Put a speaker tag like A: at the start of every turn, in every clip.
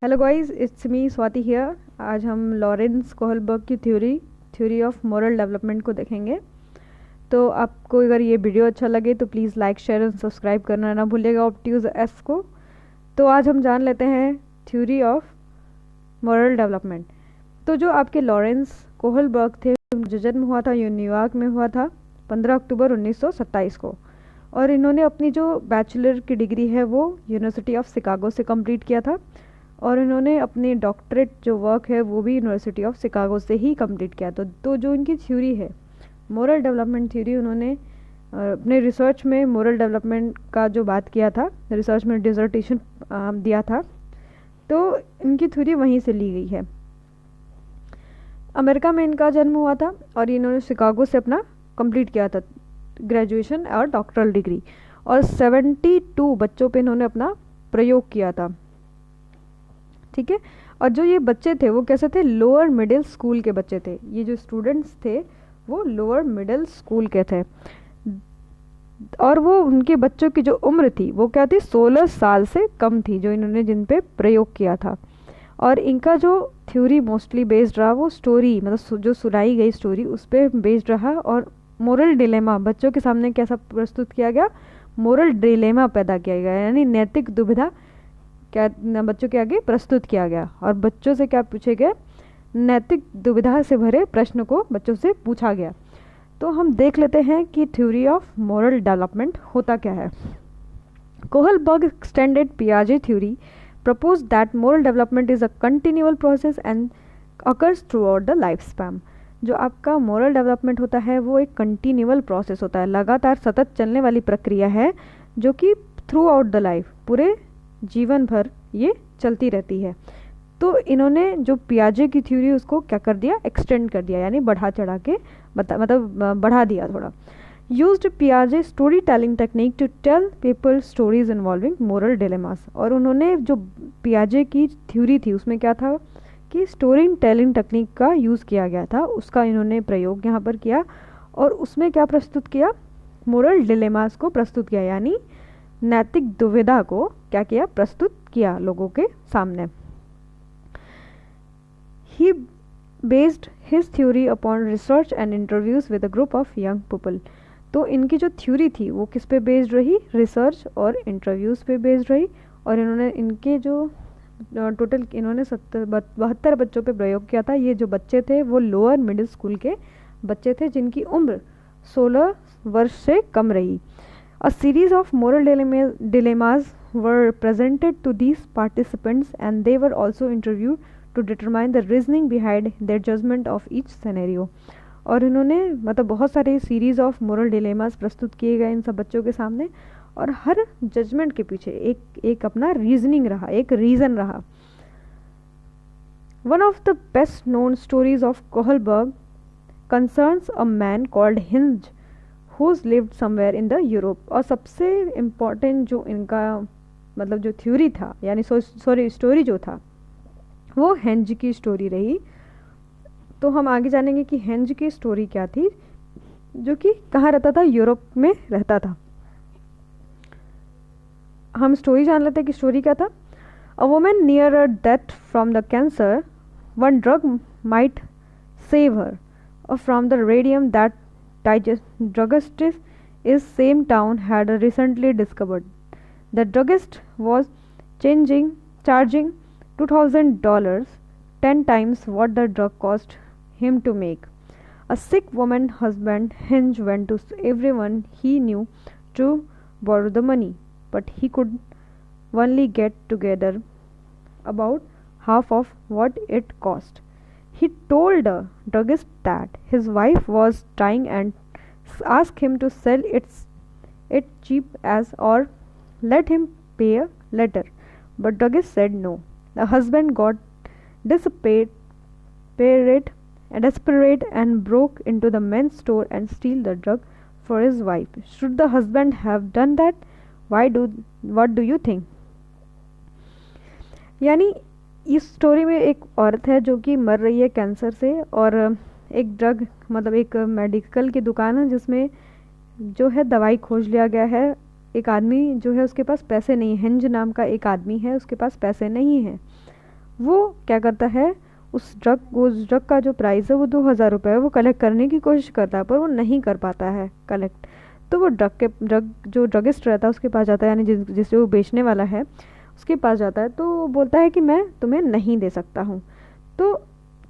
A: Hello guys, it's me Swati here. आज हम Lawrence Kohlberg की थ्योरी ऑफ मोरल डेवलपमेंट को देखेंगे। तो आपको अगर ये वीडियो अच्छा लगे तो please like share and subscribe करना ना भूलिएगा ऑप्टिव्स एस को। तो आज हम जान लेते हैं थ्योरी ऑफ मोरल डेवलपमेंट। तो जो आपके लॉरेंस कोहलबर्ग थे, जो जन्म हुआ था ये न्यूयॉर्क में हुआ था 15 अक्टूबर 1927 को। और इन्होंने अपनी जो बैचलर की डिग्री है वो यूनिवर्सिटी ऑफ शिकागो से कंप्लीट किया था। और इन्होंने अपनी डॉक्टरेट जो वर्क है वो भी यूनिवर्सिटी ऑफ शिकागो से ही कंप्लीट किया। तो जो इनकी थ्योरी है मोरल डेवलपमेंट थ्योरी, उन्होंने अपने रिसर्च में मोरल डेवलपमेंट का जो बात किया था, रिसर्च में डिसर्टेशन दिया था, तो इनकी थ्योरी वहीं से ली गई है। अमेरिका में इनका जन्म हुआ था और इन्होंने शिकागो से अपना कंप्लीट किया था ग्रेजुएशन और डॉक्टरल डिग्री। और 72 बच्चों पे इन्होंने अपना प्रयोग किया था। ठीक है। और जो ये बच्चे थे वो कैसे थे? लोअर मिडिल स्कूल के बच्चे थे। ये जो स्टूडेंट्स थे वो लोअर मिडिल स्कूल के थे। और वो उनके बच्चों की जो उम्र थी वो क्या थी? 16 साल से कम थी, जो इन्होंने जिन पे प्रयोग किया था। और इनका जो थ्योरी मोस्टली बेस्ड रहा वो स्टोरी, मतलब जो सुनाई गई स्टोरी उस पर बेस्ड रहा। और मोरल डिलेमा बच्चों के सामने कैसा प्रस्तुत किया गया? मोरल डिलेमा पैदा किया गया, यानी नैतिक दुविधा क्या बच्चों के आगे प्रस्तुत किया गया। और बच्चों से क्या पूछे गए? नैतिक दुविधा से भरे प्रश्न को बच्चों से पूछा गया। तो हम देख लेते हैं कि थ्योरी ऑफ मोरल डेवलपमेंट होता क्या है। कोहलबर्ग एक्सटेंडेड पियाजे theory propose that moral development is a continual process and occurs throughout the life span. जो आपका मोरल डेवलपमेंट होता है वो एक कंटिन्यूअल प्रोसेस होता है, लगातार सतत चलने वाली प्रक्रिया है, जो कि थ्रू आउट द लाइफ, पूरे जीवन भर ये चलती रहती है। तो इन्होंने जो पियाजे की थ्योरी उसको क्या कर दिया? एक्सटेंड कर दिया, यानी बढ़ा चढ़ा के बढ़ा दिया थोड़ा। यूज्ड पियाजे story telling technique to tell people stories involving moral dilemmas. और उन्होंने जो पियाजे की थ्योरी थी उसमें क्या था कि स्टोरी टेलिंग टेक्निक का यूज़ किया गया था, उसका इन्होंने प्रयोग यहाँ पर किया। और उसमें क्या प्रस्तुत किया? मोरल डिलेमास को प्रस्तुत किया, यानी नैतिक दुविधा को क्या किया? प्रस्तुत किया लोगों के सामने। He based his theory upon research and interviews with a group of young people. तो इनकी जो थ्योरी थी वो किस पे बेस्ड रही? रिसर्च और इंटरव्यूज़ पे बेस्ड रही। और इन्होंने इनके जो टोटल इन्होंने 72 बच्चों पे प्रयोग किया था। ये जो बच्चे थे वो लोअर मिडिल स्कूल के बच्चे थे जिनकी उम्र 16 वर्ष से कम रही। A series of moral dilemmas were presented to these participants and they were also interviewed to determine the reasoning behind their judgment of each scenario. और इन्होंने मतलब बहुत सारे सीरीज ऑफ मोरल डिलेमास प्रस्तुत किए गए इन सब बच्चों के सामने, और हर जजमेंट के पीछे एक अपना रीजनिंग रहा, एक रीज़न रहा। One of the best known stories of Kohlberg concerns a man called hinge who's lived somewhere in the Europe. और सबसे इम्पॉर्टेंट जो इनका मतलब जो थ्योरी था, यानी स्टोरी जो था वो हेंज की स्टोरी रही। तो हम आगे जानेंगे कि हेंज की स्टोरी क्या थी, जो कि कहाँ रहता था? यूरोप में रहता था। हम स्टोरी जान लेते हैं कि स्टोरी क्या था। A woman near a death from the cancer, one drug might save her, और from the radium that druggist is same town had recently discovered. The druggist was charging $2,000, 10 times what the drug cost him to make. A sick woman husband Hinge went to everyone he knew to borrow the money, but he could only get together about half of what it cost. He told the druggist that his wife was dying and asked him to sell it cheap as or let him pay later. But druggist said no. The husband got desperate and broke into the men's store and steal the drug for his wife. Should the husband have done that? What do you think? यानी इस story में एक औरत है जो कि मर रही है कैंसर से, और एक ड्रग मतलब एक मेडिकल की दुकान है जिसमें जो है दवाई खोज लिया गया है। एक आदमी जो है उसके पास पैसे नहीं, हिंज नाम का एक आदमी है, उसके पास पैसे नहीं हैं। वो क्या करता है, उस ड्रग का जो प्राइस है वो 2,000 रुपये है, वो कलेक्ट करने की कोशिश करता है पर वो नहीं कर पाता है कलेक्ट। तो वो जो ड्रगिस्ट रहता है उसके पास जाता है, यानी जिसे वो बेचने वाला है उसके पास जाता है, तो वो बोलता है कि मैं तुम्हें नहीं दे सकता हूँ। तो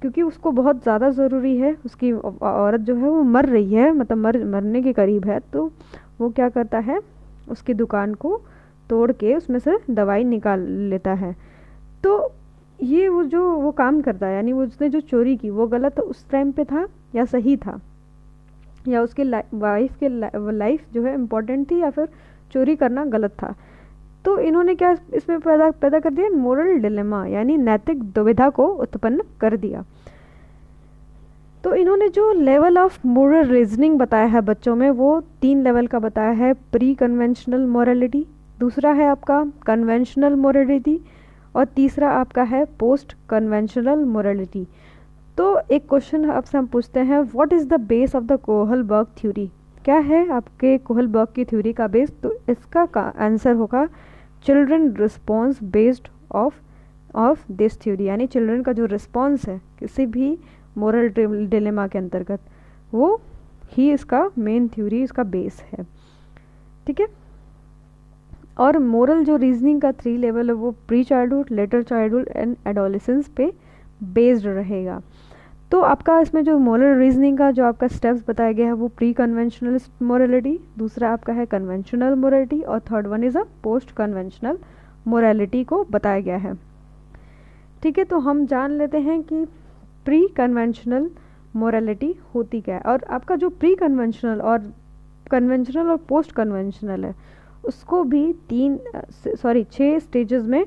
A: क्योंकि उसको बहुत ज़्यादा ज़रूरी है, उसकी औरत जो है वो मर रही है, मतलब मरने के करीब है, तो वो क्या करता है, उसकी दुकान को तोड़ के उसमें से दवाई निकाल लेता है। तो ये वो काम करता है, यानी वो उसने जो चोरी की वो गलत उस टाइम पे था या सही था, या उसके वाइफ के लाइफ जो है इम्पोर्टेंट थी, या फिर चोरी करना गलत था। तो इन्होंने क्या इसमें पैदा पैदा कर दिया, मोरल डिलेमा, यानी नैतिक दुविधा को उत्पन्न कर दिया। तो इन्होंने जो लेवल ऑफ मोरल रीजनिंग बताया है बच्चों में, वो 3 लेवल का बताया है। प्री कन्वेंशनल मोरलिटी, दूसरा है आपका कन्वेंशनल मोरलिटी, और तीसरा आपका है पोस्ट कन्वेंशनल मोरलिटी। तो एक क्वेश्चन आपसे हम पूछते हैं, what is the base of the Kohlberg theory? क्या है आपके कोहलबर्ग की थ्योरी का बेस? तो इसका आंसर होगा children response based of this theory, यानी चिल्ड्रन का जो रिस्पॉन्स है किसी भी मोरल डिलेमा के अंतर्गत, वो ही इसका मेन थ्योरी, इसका बेस है। ठीक है। और मोरल जो रीजनिंग का 3 लेवल है वो pre childhood, letter childhood and adolescence पे बेस्ड रहेगा। तो आपका इसमें जो मोरल रीजनिंग का जो आपका स्टेप्स बताया गया है वो प्री कन्वेंशनल मोरलिटी, दूसरा आपका है कन्वेंशनल मोरलिटी, और third one is a post conventional morality को बताया गया है। ठीक है। तो हम जान लेते हैं कि प्री कन्वेंशनल मोरलिटी होती क्या है। और आपका जो प्री कन्वेंशनल और पोस्ट कन्वेंशनल है उसको भी 6 स्टेजेस में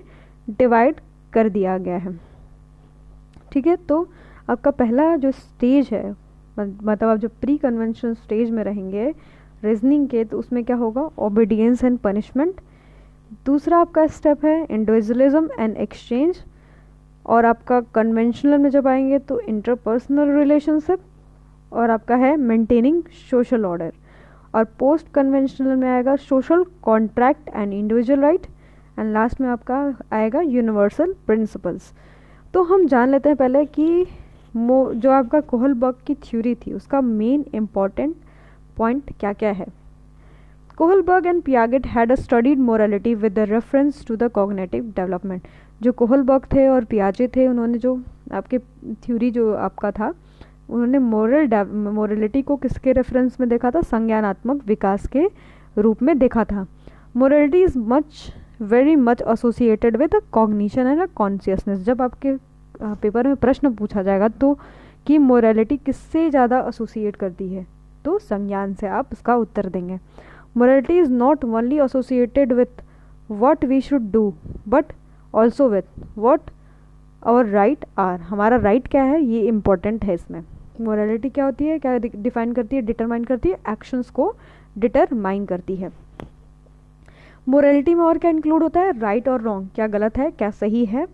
A: डिवाइड कर दिया गया है। ठीक है। तो आपका पहला जो स्टेज है, मतलब आप जब प्री कन्वेंशनल स्टेज में रहेंगे रीजनिंग के, तो उसमें क्या होगा, ओबीडियंस एंड पनिशमेंट। दूसरा आपका स्टेप है इंडिविजुअलिज्म एंड एक्सचेंज, और आपका कन्वेंशनल में जब आएंगे तो इंटरपर्सनल रिलेशनशिप, और आपका है मेंटेनिंग सोशल ऑर्डर। और पोस्ट कन्वेंशनल में आएगा social contract and individual right, and last में आपका आएगा यूनिवर्सल प्रिंसिपल्स। तो हम जान लेते हैं पहले कि जो आपका कोहलबर्ग की थ्योरी थी उसका मेन इम्पॉर्टेंट पॉइंट क्या क्या है। Kohlberg and Piaget had a studied morality with the reference to the cognitive development. जो कोहलबर्ग थे और पियाजे थे, उन्होंने जो आपके थ्योरी जो आपका था, उन्होंने मोरलिटी को किसके रेफरेंस में देखा था, संज्ञानात्मक विकास के रूप में देखा था। Morality is very much associated with cognition and consciousness. जब आपके पेपर में प्रश्न पूछा जाएगा तो कि मोरालिटी किससे ज़्यादा एसोसिएट करती है, तो संज्ञान से आप इसका उत्तर देंगे। Morality is not only associated with what we should do but also with what our right are. हमारा राइट क्या है ये इम्पोर्टेंट है इसमें। मोरालिटी क्या होती है, क्या डिफाइन करती है, डिटरमाइन करती है, एक्शंस को डिटरमाइन करती है। मोरालिटी में और क्या इंक्लूड होता है, राइट और रॉन्ग, क्या गलत है क्या सही है,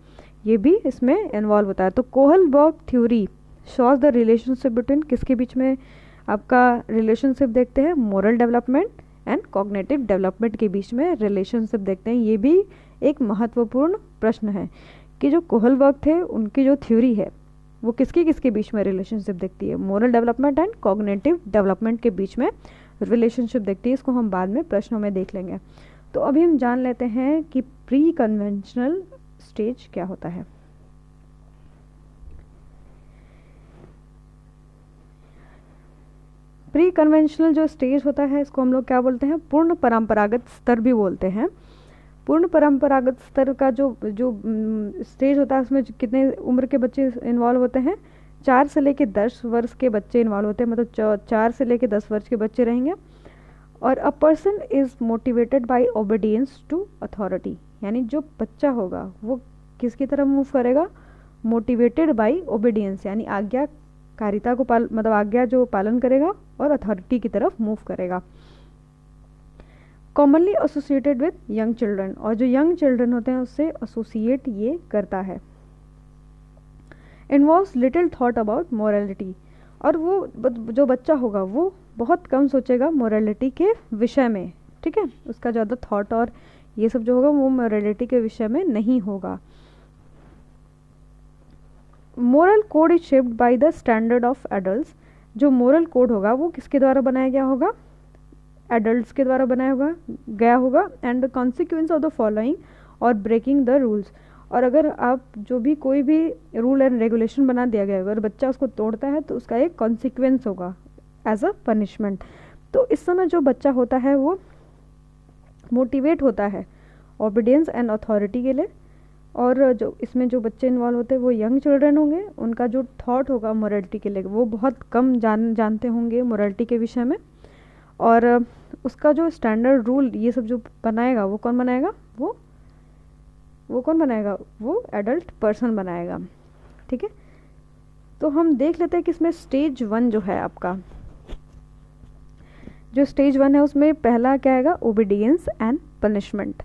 A: ये भी इसमें इन्वॉल्व होता है। तो Kohlberg theory shows the relationship between, किसके बीच में आपका रिलेशनशिप देखते हैं, moral development and cognitive development के बीच में रिलेशनशिप देखते हैं। ये भी एक महत्वपूर्ण प्रश्न है कि जो कोहलबर्ग थे उनकी जो थ्योरी है वो किसके बीच में रिलेशनशिप देखती है, moral development and cognitive development के बीच में रिलेशनशिप देखती है। इसको हम बाद में प्रश्नों में देख लेंगे। तो अभी हम जान लेते हैं कि प्री कन्वेंशनल स्टेज क्या होता है। प्री कन्वेंशनल जो स्टेज होता है इसको हम लोग क्या बोलते हैं, पूर्ण परंपरागत स्तर भी बोलते हैं। पूर्ण परंपरागत स्तर का जो स्टेज होता है उसमें कितने उम्र के बच्चे इन्वॉल्व होते हैं, 4 से लेके 10 वर्ष के बच्चे इन्वॉल्व होते हैं, मतलब 4 से लेके 10 वर्ष के बच्चे रहेंगे। और a person is motivated by obedience to authority, यानी जो बच्चा होगा वो किसकी तरफ मूव करेगा, मोटिवेटेड बाय ओबीडियंस, यानी आज्ञाकारिता को मतलब आज्ञा जो पालन करेगा और अथॉरिटी की तरफ मूव करेगा। Commonly associated with young children, और जो यंग चिल्ड्रन होते हैं उससे एसोसिएट ये करता है। Involves little thought about morality, और वो जो बच्चा होगा वो बहुत कम सोचेगा मोरालिटी के विषय में। ठीक है, उसका ज़्यादा थॉट और ये सब जो होगा वो मोरालिटी के विषय में नहीं होगा। Moral code is shaped by the standard of adults. जो मोरल कोड होगा वो किसके द्वारा बनाया गया होगा, एडल्ट्स के द्वारा बनाया होगा गया होगा। And the consequence of the following और ब्रेकिंग द रूल्स। और अगर आप जो भी कोई भी रूल एंड रेगुलेशन बना दिया गया अगर बच्चा उसको तोड़ता है तो उसका एक कॉन्सिक्वेंस होगा एज अ पनिशमेंट। तो इस समय जो बच्चा होता है वो मोटिवेट होता है ओबीडियंस एंड अथॉरिटी के लिए। और जो इसमें जो बच्चे इन्वॉल्व होते हैं वो यंग चिल्ड्रन होंगे, उनका जो थॉट होगा मोरालिटी के लिए वो बहुत कम जानते होंगे मोरालिटी के विषय में। और उसका जो स्टैंडर्ड रूल ये सब जो बनाएगा वो कौन बनाएगा, वो कौन बनाएगा, वो एडल्ट पर्सन बनाएगा। ठीक है, तो हम देख लेते हैं कि इसमें स्टेज 1 जो है आपका, जो स्टेज 1 है उसमें पहला क्या आएगा, ओबीडियंस एंड पनिशमेंट।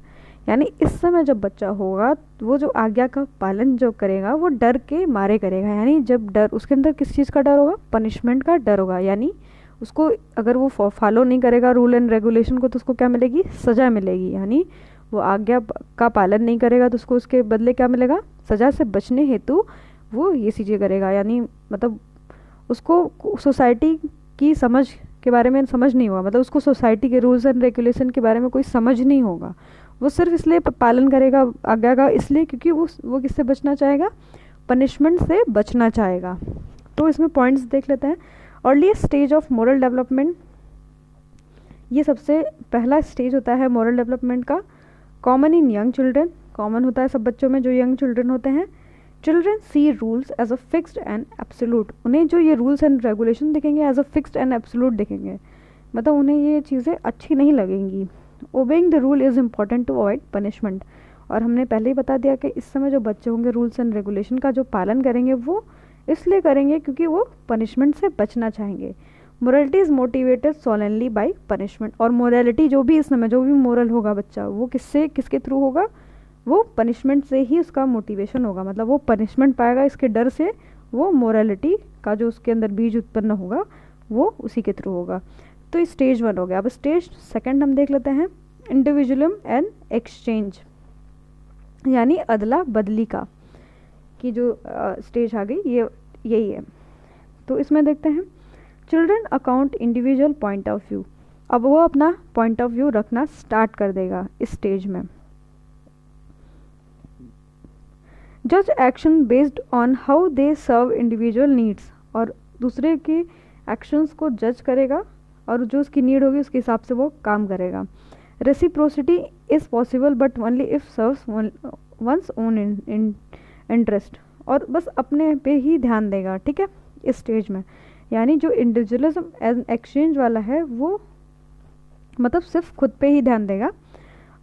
A: यानी इस समय जब बच्चा होगा वो जो आज्ञा का पालन जो करेगा वो डर के मारे करेगा। यानी जब डर उसके अंदर किस चीज़ का डर होगा, पनिशमेंट का डर होगा। यानी उसको अगर वो फॉलो नहीं करेगा रूल एंड रेगुलेशन को तो उसको क्या मिलेगी, सज़ा मिलेगी। यानी वो आज्ञा का पालन नहीं करेगा तो उसको उसके बदले क्या मिलेगा, सज़ा से बचने हेतु वो ये चीज़ें करेगा। यानी मतलब उसको सोसाइटी की समझ के बारे में समझ नहीं होगा, मतलब उसको सोसाइटी के रूल्स एंड रेगुलेशन के बारे में कोई समझ नहीं होगा। वो सिर्फ इसलिए पालन करेगा आज्ञा का, इसलिए क्योंकि वो किससे बचना चाहेगा, पनिशमेंट से बचना चाहेगा। तो इसमें पॉइंट्स देख लेते हैं। Early stage of moral development, ये सबसे पहला स्टेज होता है मोरल डेवलपमेंट का। Common in young children, common होता है सब बच्चों में जो यंग चिल्ड्रन होते हैं। Children see rules as a fixed and absolute, उन्हें जो ये रूल्स एंड रेगुलेशन दिखेंगे as a fixed and absolute दिखेंगे, मतलब उन्हें ये चीज़ें अच्छी नहीं लगेंगी। Obeying the rule is important to avoid punishment, और हमने पहले ही बता दिया कि इस समय जो बच्चे होंगे रूल्स एंड रेगुलेशन का जो पालन करेंगे वो इसलिए करेंगे क्योंकि वो पनिशमेंट से बचना चाहेंगे। Morality is motivated solely by punishment, और मोरालिटी जो भी इस समय जो भी मोरल होगा बच्चा वो किसके थ्रू होगा, वो पनिशमेंट से ही उसका मोटिवेशन होगा। मतलब वो पनिशमेंट पाएगा, इसके डर से वो मोरालिटी का जो उसके अंदर बीज उत्पन्न होगा वो उसी के थ्रू होगा। तो स्टेज 1 हो गया। अब स्टेज 2 हम देख लेते हैं, इंडिविजुअलिज्म एंड एक्सचेंज, यानी अदला बदली का की जो स्टेज आ गई ये यही है। तो इसमें देखते हैं, children account individual point of view, अब वो अपना पॉइंट ऑफ व्यू रखना स्टार्ट कर देगा इस स्टेज में। जज action based on how they serve individual needs, और दूसरे के एक्शंस को जज करेगा और जो उसकी नीड होगी उसके हिसाब से वो काम करेगा। Reciprocity is possible but only if serves one's own interest, और बस अपने पे ही ध्यान देगा। ठीक है, इस स्टेज में यानी जो इंडिविजुअलिज्म एंड एक्सचेंज वाला है वो मतलब सिर्फ खुद पे ही ध्यान देगा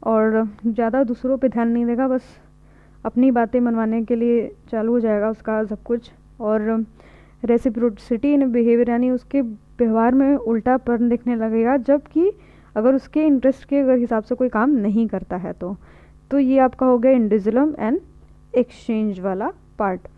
A: और ज़्यादा दूसरों पे ध्यान नहीं देगा, बस अपनी बातें मनवाने के लिए चालू हो जाएगा उसका सब कुछ। और रेसिप्रोसिटी इन बिहेवियर, यानी उसके व्यवहार में उल्टापन दिखने लगेगा जबकि अगर उसके इंटरेस्ट के अगर हिसाब से कोई काम नहीं करता है तो ये आपका हो गया इंडिविजुअलिज्म एंड एक्सचेंज वाला पार्ट।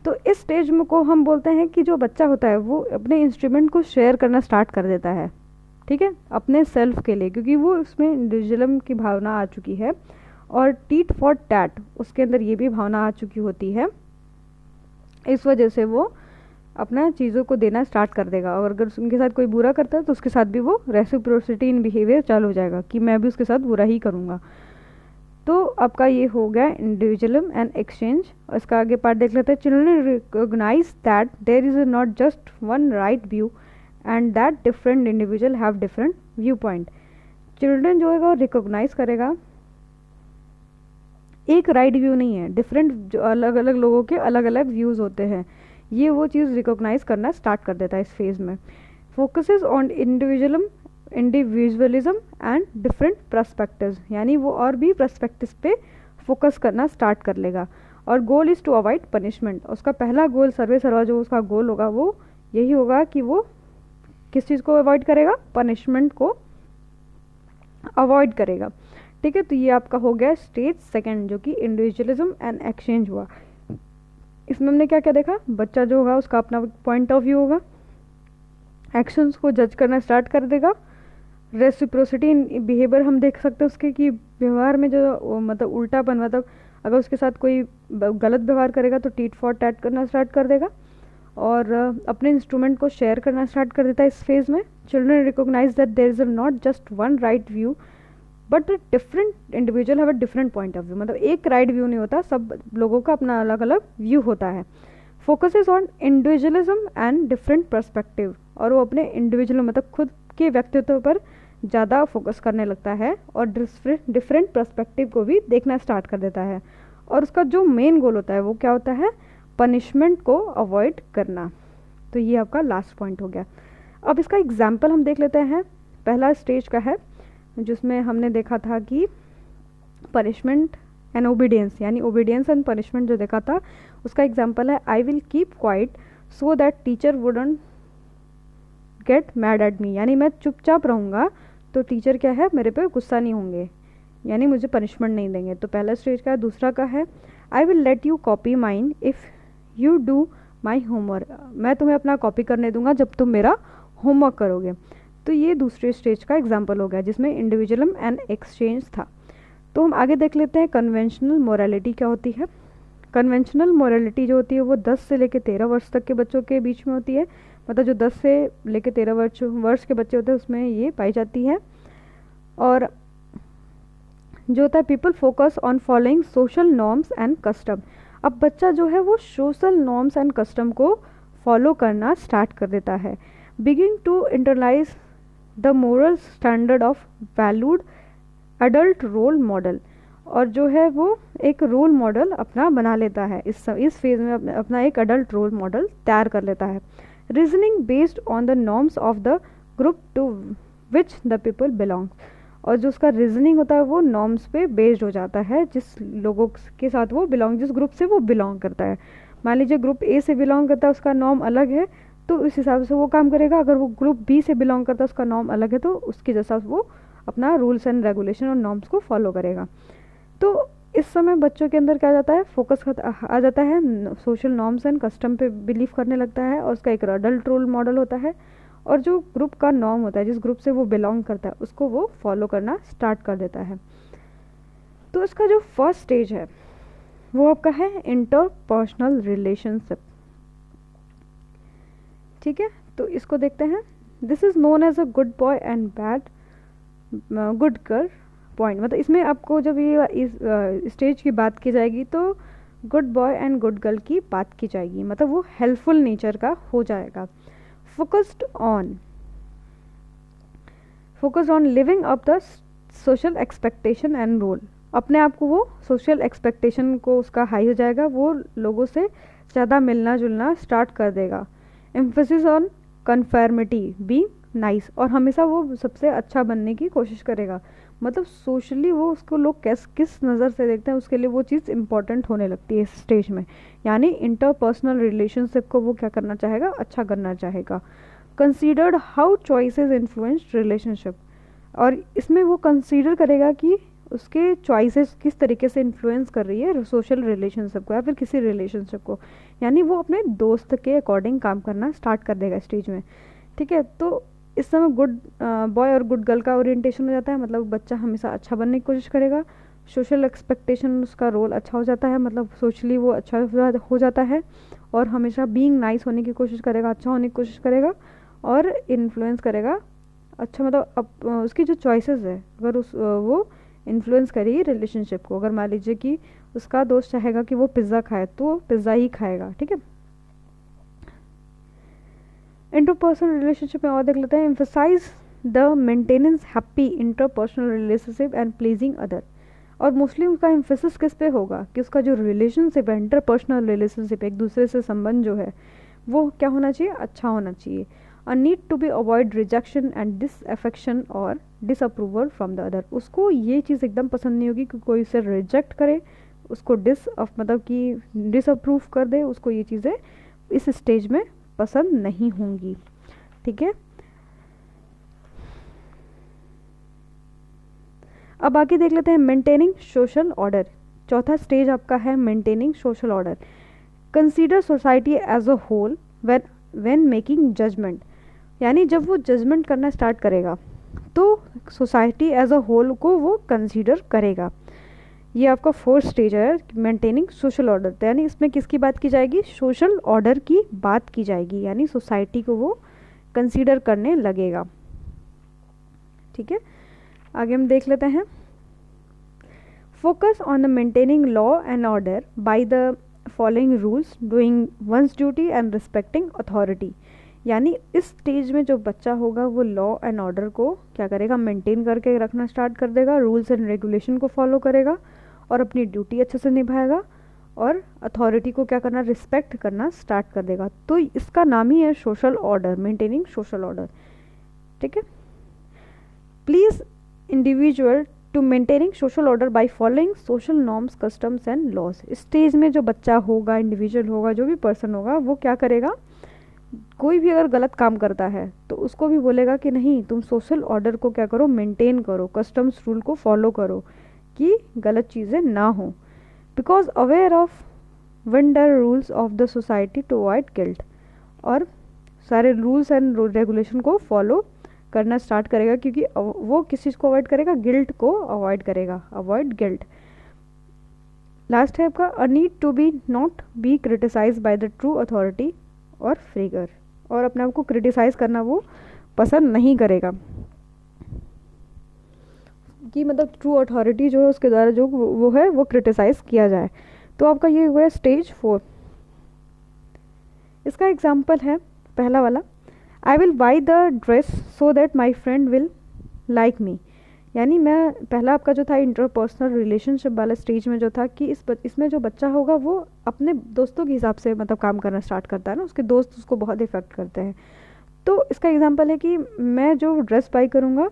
A: तो इस स्टेज में को हम बोलते हैं कि जो बच्चा होता है वो अपने इंस्ट्रूमेंट को शेयर करना स्टार्ट कर देता है। ठीक है, अपने सेल्फ के लिए, क्योंकि वो उसमें इंडिविजुअलिज्म की भावना आ चुकी है और टीट फॉर टैट उसके अंदर ये भी भावना आ चुकी होती है। इस वजह से वो अपना चीज़ों को देना स्टार्ट कर देगा और अगर उनके साथ कोई बुरा करता है तो उसके साथ भी वो रेसिप्रोसिटी इन बिहेवियर चालू हो जाएगा कि मैं भी उसके साथ बुरा ही करूँगा। तो आपका ये हो गया इंडिविजुअलिज्म एंड एक्सचेंज। और इसका आगे पार्ट देख लेते हैं। Children recognise that there is not just one right view and that different individual have different view point. Children जो है वो रिकॉग्नाइज करेगा एक राइट व्यू नहीं है, डिफरेंट जो अलग अलग लोगों के अलग अलग व्यूज़ होते हैं, ये वो चीज़ रिकॉग्नाइज करना स्टार्ट कर देता है इस फेज़ में। Focuses on individualism and different perspectives, यानी वो और भी पर्सपेक्टिव्स पे फोकस करना स्टार्ट कर लेगा। और goal is to avoid punishment, उसका पहला गोल सर्वे सर्वा जो उसका गोल होगा वो यही होगा कि वो किस चीज़ को अवॉइड करेगा, पनिशमेंट को अवॉइड करेगा। ठीक है, तो ये आपका हो गया स्टेज 2 जो कि इंडिविजुअलिज्म एंड एक्सचेंज हुआ। इसमें हमने क्या क्या देखा, बच्चा जो होगा उसका अपना पॉइंट ऑफ व्यू होगा, एक्शंस को जज करना स्टार्ट कर देगा रेसिप्रोसिटी इन बिहेवियर हम देख सकते हैं उसके कि व्यवहार में जो मतलब उल्टापन, मतलब अगर उसके साथ कोई गलत व्यवहार करेगा तो टीट फॉर टैट करना स्टार्ट कर देगा और अपने इंस्ट्रूमेंट को शेयर करना स्टार्ट कर देता है इस फेज में. Children recognise that there is not just one right view but different individual have a different point of view. मतलब एक राइट व्यू नहीं होता, सब लोगों का अपना अलग अलग व्यू होता है. Focuses on individualism and different perspective, और वो अपने इंडिविजुअल मतलब खुद के व्यक्तित्व पर ज़्यादा फोकस करने लगता है और डिफरेंट पर्सपेक्टिव को भी देखना स्टार्ट कर देता है. और उसका जो मेन गोल होता है वो क्या होता है, पनिशमेंट को अवॉइड करना. तो ये आपका लास्ट पॉइंट हो गया. अब इसका एग्जाम्पल हम देख लेते हैं. पहला स्टेज का है जिसमें हमने देखा था कि पनिशमेंट एंड ओबीडियंस, यानी ओबीडियंस एंड पनिशमेंट जो देखा था उसका एग्जाम्पल है I will keep quiet so that teacher wouldn't get mad at me. यानी मैं चुपचाप रहूँगा तो टीचर क्या है मेरे पे गुस्सा नहीं होंगे, यानी मुझे पनिशमेंट नहीं देंगे. तो पहला स्टेज का है. दूसरा का है I will let you copy mine if you do my homework. मैं तुम्हें अपना कॉपी करने दूंगा जब तुम मेरा होमवर्क करोगे. तो ये दूसरे स्टेज का एग्जाम्पल हो गया जिसमें इंडिविजुअलिज्म एंड एक्सचेंज था. तो हम आगे देख लेते हैं कन्वेंशनल मोरालिटी क्या होती है. कन्वेंशनल मोरालिटी जो होती है वो 10 से लेकर 13 वर्ष तक के बच्चों के बीच में होती है. मतलब जो 10 से लेकर 13 वर्ष के बच्चे होते हैं उसमें ये पाई जाती है. और जो होता है people focus on following social norms and custom. अब बच्चा जो है वो सोशल नॉर्म्स एंड कस्टम को फॉलो करना स्टार्ट कर देता है. Begin to internalise the moral standard of valued adult role model. और जो है वो एक रोल मॉडल अपना बना लेता है. इस फेज में अपना एक एडल्ट रोल मॉडल तैयार कर लेता है. Reasoning based on the norms of the group to which the people belong. और जो उसका रीजनिंग होता है वो नॉर्म्स पे बेस्ड हो जाता है जिस लोगों के साथ वो जिस ग्रुप से वो बिलोंग करता है. मान लीजिए ग्रुप ए से बिलोंग करता है, उसका नॉर्म अलग है तो उस हिसाब से वो काम करेगा. अगर वो ग्रुप बी से बिलोंग करता है, उसका नॉर्म अलग है तो उसके जैसा वो अपना रूल्स एंड रेगुलेशन और नॉर्म्स को फॉलो करेगा. तो इस समय बच्चों के अंदर क्या आ जाता है, फोकस आ जाता है सोशल नॉर्म्स एंड कस्टम पे बिलीव करने लगता है. और उसका एक अडल्ट रोल मॉडल होता है और जो ग्रुप का नॉर्म होता है जिस ग्रुप से वो बिलोंग करता है उसको वो फॉलो करना स्टार्ट कर देता है. तो इसका जो फर्स्ट स्टेज है वो आपका है इंटरपर्सनल रिलेशनशिप. ठीक है, तो इसको देखते हैं. This is known as a good boy and bad good girl point. मतलब इसमें आपको जब ये इस स्टेज की बात की जाएगी तो good boy and good girl की बात की जाएगी. मतलब वो हेल्पफुल नेचर का हो जाएगा. Focused on living up the social expectation and role. अपने आप को वो सोशल एक्सपेक्टेशन को उसका हाई हो जाएगा, वो लोगों से ज़्यादा मिलना जुलना स्टार्ट कर देगा. Emphasis on conformity being nice. और हमेशा वो सबसे अच्छा बनने की कोशिश करेगा. मतलब सोशली वो उसको लोग किस नज़र से देखते हैं उसके लिए वो चीज़ इंपॉर्टेंट होने लगती है इस स्टेज में. यानी इंटरपर्सनल रिलेशनशिप को वो क्या करना चाहेगा, अच्छा करना चाहेगा. Considered how choices influenced relationship. और इसमें वो कंसीडर करेगा कि उसके चॉइसेस किस तरीके से इन्फ्लुएंस कर रही है सोशल रिलेशनशिप को या फिर किसी रिलेशनशिप को. यानी वो अपने दोस्त के अकॉर्डिंग काम करना स्टार्ट कर देगा स्टेज में. ठीक है, तो इस समय गुड बॉय और गुड गर्ल का ओरिएंटेशन हो जाता है. मतलब बच्चा हमेशा अच्छा बनने की कोशिश करेगा. सोशल एक्सपेक्टेशन उसका रोल अच्छा हो जाता है, मतलब सोशली वो अच्छा हो जाता है. और हमेशा बीइंग नाइस होने की कोशिश करेगा, अच्छा होने की कोशिश करेगा और इन्फ्लुएंस करेगा. अच्छा मतलब अब उसकी जो चॉइसेस है अगर वो इन्फ्लुएंस करेगी रिलेशनशिप को. अगर मान लीजिए कि उसका दोस्त चाहेगा कि वो पिज़्ज़ा खाए तो वो पिज़्ज़ा ही खाएगा. ठीक है, इंटरपर्सनल रिलेशनशिप में और देख लेते हैं. Emphasise the maintenance happy interpersonal relationship and pleasing other. और मोस्टली उसका एम्फेसिस किस पे होगा कि उसका जो रिलेशनशिप है, इंटरपर्सनल रिलेशनशिप, एक दूसरे से संबंध जो है वो क्या होना चाहिए, अच्छा होना चाहिए. A need to be avoid rejection and disaffection और डिसअप्रूवल फ्रॉम द अदर. उसको ये चीज़ एकदम पसंद नहीं होगी कि कोई उसे रिजेक्ट करे, उसको मतलब कि डिसअप्रूव कर दे. उसको ये चीज़ें इस स्टेज में पसंद नहीं होंगी. ठीक है, अब आगे देख लेते हैं मेंटेनिंग सोशल ऑर्डर. चौथा स्टेज आपका है maintaining social order. Consider society as a whole when making judgement. यानी जब वो जजमेंट करना स्टार्ट करेगा तो सोसाइटी एज अ होल को वो कंसीडर करेगा। ये आपका फोर्थ स्टेज है, मेंटेनिंग सोशल ऑर्डर। तो यानी इसमें किसकी बात की जाएगी, सोशल ऑर्डर की बात की जाएगी, यानी सोसाइटी को वो कंसीडर करने लगेगा। ठीक है, आगे हम देख लेते हैं। Focus on the maintaining law and order by the following rules, doing once duty and respecting authority. यानी इस स्टेज में जो बच्चा होगा वो लॉ एंड ऑर्डर को क्या करेगा, मेंटेन करके रखना स्टार्ट कर देगा, रूल्स एंड रेगुलेशन को फॉलो करेगा और अपनी ड्यूटी अच्छे से निभाएगा और अथॉरिटी को क्या करना, रिस्पेक्ट करना स्टार्ट कर देगा। तो इसका नाम ही है social order, maintaining social order. ठीक है, please individual to maintaining social order by following social norms, customs and laws. Stage में जो बच्चा होगा, इंडिविजुअल होगा, जो भी पर्सन होगा, वो क्या करेगा, कोई भी अगर गलत काम करता है तो उसको भी बोलेगा कि नहीं, तुम सोशल ऑर्डर को क्या करो, मेंटेन करो, कस्टम्स रूल को फॉलो करो कि गलत चीज़ें ना हो। Because aware of wonder rules of the society to avoid guilt. और सारे रूल्स एंड रेगुलेशन को फॉलो करना स्टार्ट करेगा, क्योंकि वो किस चीज़ को अवॉइड करेगा, गिल्ट को अवॉइड करेगा, अवॉइड गिल्ट। लास्ट है आपका, a need to be not be criticise by the true authority और फिगर। और अपने आप को क्रिटिसाइज करना वो पसंद नहीं करेगा कि मतलब ट्रू अथॉरिटी जो है उसके द्वारा जो वो है वो क्रिटिसाइज किया जाए। तो आपका ये हुआ स्टेज 4। इसका एग्जाम्पल है पहला वाला, I will by the dress so that my friend will like me. यानी मैं पहला आपका जो था इंटरपर्सनल रिलेशनशिप वाला स्टेज में जो था कि इसमें जो बच्चा होगा वो अपने दोस्तों के हिसाब से मतलब काम करना स्टार्ट करता है ना, उसके दोस्त उसको बहुत इफेक्ट करते हैं। तो इसका एग्जांपल है कि मैं जो ड्रेस बाई करूँगा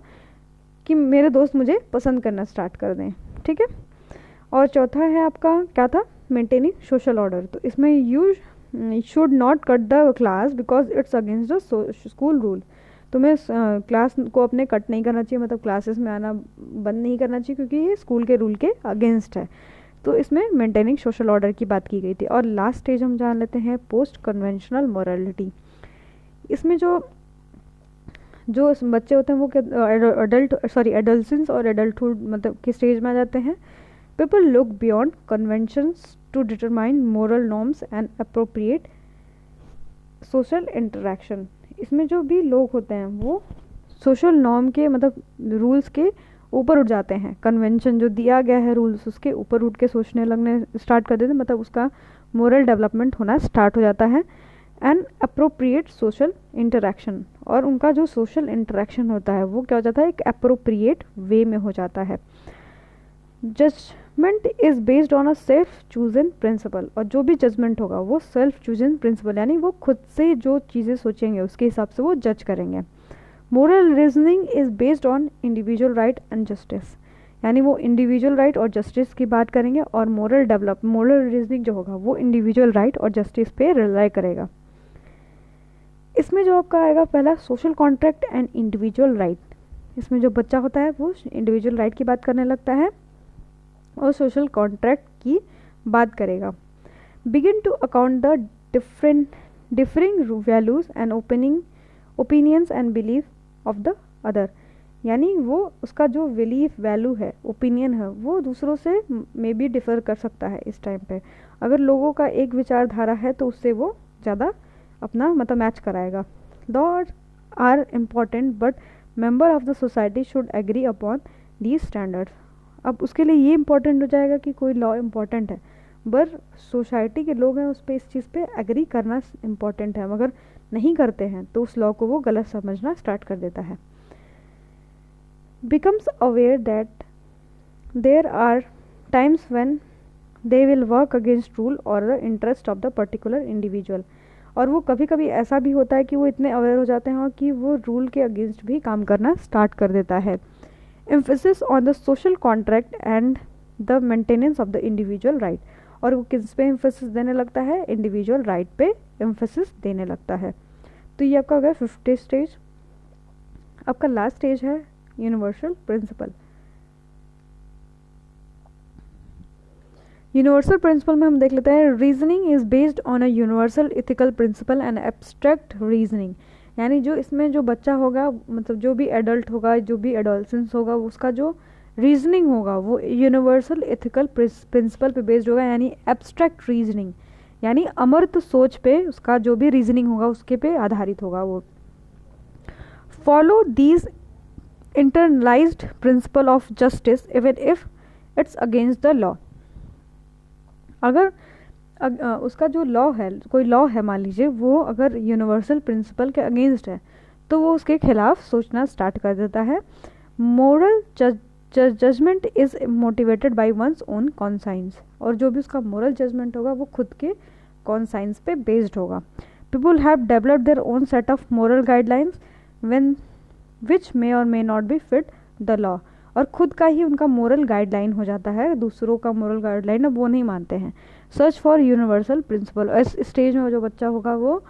A: कि मेरे दोस्त मुझे पसंद करना स्टार्ट कर दें। ठीक है, और चौथा है आपका क्या था, मेंटेनिंग सोशल ऑर्डर। तो इसमें you should not cut the class because it's against the school rule. तुम्हें क्लास को अपने कट नहीं करना चाहिए, मतलब क्लासेस में आना बंद नहीं करना चाहिए, क्योंकि ये स्कूल के रूल के अगेंस्ट है। तो इसमें मेंटेनिंग सोशल ऑर्डर की बात की गई थी। और लास्ट स्टेज हम जान लेते हैं, पोस्ट कन्वेंशनल मोरालिटी। इसमें जो बच्चे होते हैं वो एडल्सेंस और एडल्टहुड मतलब किस स्टेज में आ जाते हैं, people look beyond conventions to determine moral norms and appropriate social interaction. इसमें जो भी लोग होते हैं वो सोशल नॉर्म के मतलब रूल्स के ऊपर उठ जाते हैं, कन्वेंशन जो दिया गया है रूल्स उसके ऊपर उठ के सोचने लगने स्टार्ट कर देते हैं, मतलब उसका मोरल डेवलपमेंट होना स्टार्ट हो जाता है। एंड अप्रोप्रिएट सोशल इंटरेक्शन, और उनका जो सोशल इंटरेक्शन होता है वो क्या हो जाता है, एक अप्रोप्रिएट वे में हो जाता है। Judgement is based on a self chosen principle, और जो भी जजमेंट होगा वो सेल्फ चूजन प्रिंसिपल, यानी वो खुद से जो चीज़ें सोचेंगे उसके हिसाब से वो जज करेंगे। Moral reasoning is based on individual right and justice, यानी वो इंडिविजुअल राइट और जस्टिस की बात करेंगे, और मोरल रीजनिंग जो होगा वो इंडिविजुअल राइट और जस्टिस पे रिलाई करेगा। इसमें जो आपका आएगा पहला, social contract and individual right. इसमें जो बच्चा होता है वो इंडिविजुअल राइट की बात करने लगता है और सोशल कॉन्ट्रैक्ट की बात करेगा। Begin to account the differing values and opinions and belief of the other, यानी वो उसका जो बिलीफ वैल्यू है, ओपिनियन है, वो दूसरों से मे बी डिफर कर सकता है। इस टाइम पे अगर लोगों का एक विचारधारा है तो उससे वो ज़्यादा अपना मतलब मैच कराएगा। Laws are important but member of the society should agree upon these standards. अब उसके लिए ये इम्पोर्टेंट हो जाएगा कि कोई लॉ इम्पोर्टेंट है, पर सोसाइटी के लोग हैं उस पर इस चीज़ पे एग्री करना इम्पोर्टेंट है। मगर नहीं करते हैं तो उस लॉ को वो गलत समझना स्टार्ट कर देता है। becomes aware that there are times when they will work against rule or the interest of the particular individual, और वो कभी कभी ऐसा भी होता है कि वो इतने अवेयर हो जाते हैं कि वो रूल के अगेंस्ट भी काम करना स्टार्ट कर देता है। emphasis on the social contract and the maintenance of the individual right, और वो किस पे emphasis देने लगता है, इंडिविजुअल राइट पे emphasis देने लगता है। तो ये आपका हो गया 50 स्टेज। आपका लास्ट स्टेज है यूनिवर्सल प्रिंसिपल। यूनिवर्सल प्रिंसिपल में हम देख लेते हैं, reasoning is based on a universal ethical principle and abstract reasoning, यानी जो इसमें जो बच्चा होगा, मतलब जो भी एडल्ट होगा, जो भी एडोलसेंस होगा, उसका जो रीजनिंग होगा वो यूनिवर्सल एथिकल प्रिंसिपल पे बेस्ड होगा, यानी एब्स्ट्रैक्ट रीजनिंग, यानी अमर्त सोच पे उसका जो भी रीजनिंग होगा उसके पे आधारित होगा वो। Follow these internalised principle of justice even if it's against the law. अगर उसका जो लॉ है, कोई लॉ है मान लीजिए, वो अगर यूनिवर्सल प्रिंसिपल के अगेंस्ट है तो वो उसके खिलाफ सोचना स्टार्ट कर देता है। Moral judgement is motivated by one's own conscience, और जो भी उसका मोरल जजमेंट होगा वो खुद के कॉन्साइंस पे बेस्ड होगा। People have developed their own set of moral guidelines when which may और may not be fit the law, और खुद का ही उनका मोरल गाइडलाइन हो जाता है, दूसरों का मोरल गाइडलाइन अब वो नहीं मानते हैं। सर्च फॉर यूनिवर्सल प्रिंसिपल, इस स्टेज में जो बच्चा होगा वो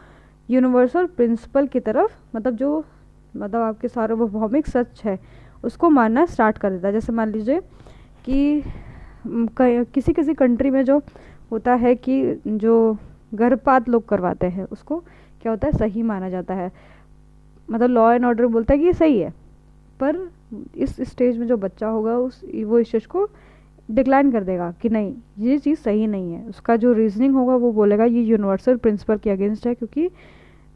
A: यूनिवर्सल प्रिंसिपल की तरफ, मतलब आपके सार्वभौमिक सच है उसको मानना स्टार्ट कर देता है। जैसे मान लीजिए कि किसी किसी कंट्री में जो होता है कि जो गर्भपात लोग करवाते हैं उसको क्या होता है, सही माना जाता है, मतलब लॉ एंड ऑर्डर बोलता है कि ये सही है, पर इस स्टेज में जो बच्चा होगा वो इस चीज़ को डिक्लाइन कर देगा कि नहीं ये चीज़ सही नहीं है। उसका जो रीजनिंग होगा वो बोलेगा ये यूनिवर्सल प्रिंसिपल के अगेंस्ट है, क्योंकि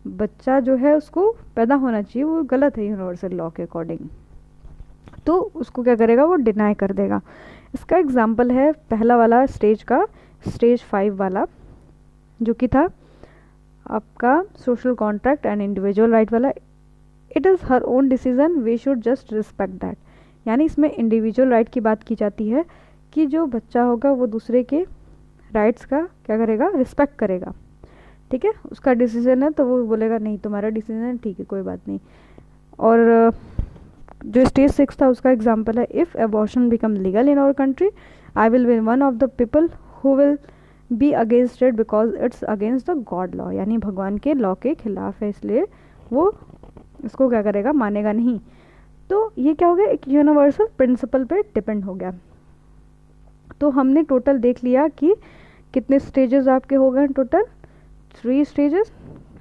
A: बच्चा जो है उसको पैदा होना चाहिए वो गलत है यूनिवर्सल लॉ के अकॉर्डिंग, तो उसको क्या करेगा, वो डिनाई कर देगा। इसका एग्जाम्पल है पहला वाला स्टेज का, स्टेज 5 वाला जो कि था आपका social contract and individual right वाला। It is her own decision, we should just respect that, यानी इसमें इंडिविजुअल राइट की बात की जाती है कि जो बच्चा होगा वो दूसरे के राइट्स का क्या करेगा, रिस्पेक्ट करेगा, ठीक है। उसका डिसीजन है तो वो बोलेगा नहीं तुम्हारा डिसीजन है, ठीक है कोई बात नहीं। और जो स्टेज 6 था उसका एग्जाम्पल है, if abortion become legal in our country I will be one of the people who will be against it because it's against the God law, यानी भगवान के लॉ के खिलाफ है, इसलिए वो इसको क्या करेगा, मानेगा नहीं। तो ये क्या हो गया, एक यूनिवर्सल प्रिंसिपल पे डिपेंड हो गया। तो हमने टोटल देख लिया कि कितने स्टेजेस आपके हो गए, टोटल 3 स्टेजेस।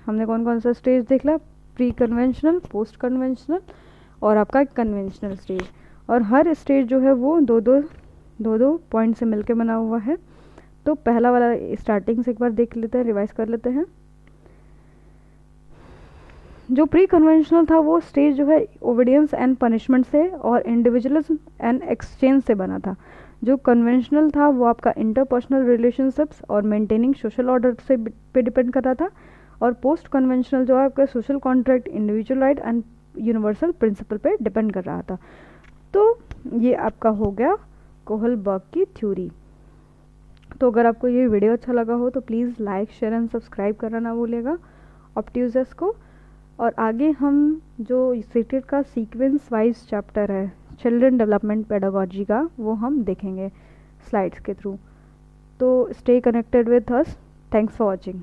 A: हमने कौन कौन सा स्टेज देख लिया, प्री कन्वेंशनल, पोस्ट कन्वेंशनल और आपका कन्वेंशनल स्टेज, और हर स्टेज जो है वो दो दो पॉइंट से मिलके बना हुआ है। तो पहला वाला स्टार्टिंग से एक बार देख लेते हैं, रिवाइज कर लेते हैं। जो प्री कन्वेंशनल था वो स्टेज जो है ओबीडियंस एंड पनिशमेंट से और इंडिविजुअलिज्म एंड एक्सचेंज से बना था। जो कन्वेंशनल था वो आपका इंटरपर्सनल रिलेशनशिप्स और मेंटेनिंग सोशल ऑर्डर से पे डिपेंड कर रहा था, और पोस्ट कन्वेंशनल जो है आपका social contract, individual right and universal principle पे डिपेंड कर रहा था। तो ये आपका हो गया कोहलबर्ग की थ्योरी। तो अगर आपको ये वीडियो अच्छा लगा हो तो please like, share and subscribe करना ना भूलिएगा ऑप्टियूजस को। और आगे हम जो सीटेट का सीक्वेंस वाइज चैप्टर है चिल्ड्रन डेवलपमेंट पेडागोजी का, वो हम देखेंगे स्लाइड्स के थ्रू। तो stay connected with us, thanks for watching.